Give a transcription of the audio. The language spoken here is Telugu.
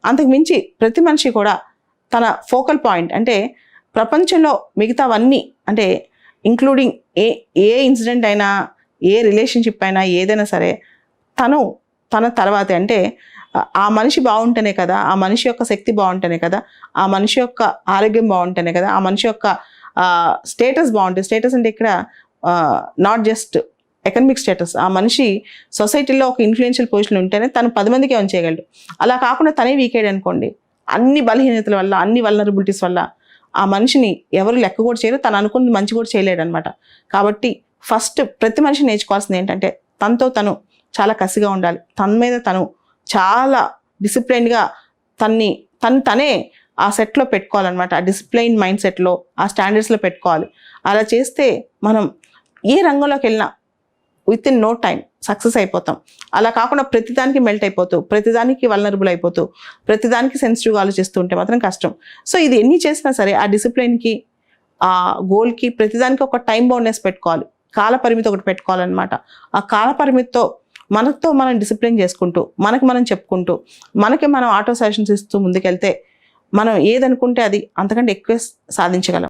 అంతకు మించి ప్రతి మనిషి కూడా తన ఫోకల్ పాయింట్ అంటే ప్రపంచంలో మిగతావన్నీ అంటే ఇంక్లూడింగ్ ఏ ఇన్సిడెంట్ అయినా, ఏ రిలేషన్షిప్ అయినా, ఏదైనా సరే తన తర్వాతే. అంటే ఆ మనిషి బాగుంటేనే కదా, ఆ మనిషి యొక్క శక్తి బాగుంటేనే కదా, ఆ మనిషి యొక్క ఆరోగ్యం బాగుంటేనే కదా, ఆ మనిషి యొక్క స్టేటస్ బాగుంటుంది. స్టేటస్ అంటే ఇక్కడ నాట్ జస్ట్ ఎకనమిక్ స్టేటస్, ఆ మనిషి సొసైటీలో ఒక ఇన్ఫ్లుయెన్షియల్ పొజిషన్ ఉంటేనే తను 10 మందికి ఏమైనా చేయగలడు. అలా కాకుండా తనే వీకేడ్ అనుకోండి, అన్ని బలహీనతల వల్ల, అన్ని వల్నరబిలిటీస్ వల్ల ఆ మనిషిని ఎవరు లెక్క కూడా చేయరు, తను అనుకున్న మంచి కూడా చేయలేడు అనమాట. కాబట్టి ఫస్ట్ ప్రతి మనిషి నేర్చుకోవాల్సింది ఏంటంటే తనతో తను చాలా కసిగా ఉండాలి, తన మీద తను చాలా డిసిప్లైన్గా తనే ఆ సెట్లో పెట్టుకోవాలన్నమాట. ఆ డిసిప్లైన్ మైండ్ సెట్లో, ఆ స్టాండర్డ్స్లో పెట్టుకోవాలి. అలా చేస్తే మనం ఏ రంగంలోకి వెళ్ళినా within no time success అయిపోతాం. అలా కాకుండా ప్రతిదానికి మెల్ట్ అయిపోతూ, ప్రతిదానికి వల్నరబుల్ అయిపోతూ, ప్రతిదానికి సెన్సిటివ్గా ఆలోచిస్తూ ఉంటే మాత్రం కష్టం. సో ఇది ఎన్ని చేసినా సరే ఆ డిసిప్లైన్కి, ఆ గోల్కి, ప్రతిదానికి ఒక టైం బౌండ్నెస్ పెట్టుకోవాలి, కాల పరిమితి ఒకటి పెట్టుకోవాలన్నమాట. ఆ కాల పరిమితితో మనతో మనం డిసిప్లిన్ చేసుకుంటూ, మనకి మనం చెప్పుకుంటూ, మనకి మనం ఆటో సజెషన్స్ ఇస్తూ ముందుకెళ్తే మనం ఏదనుకుంటే అది అంతకంటే ఎక్కువ సాధించగలం.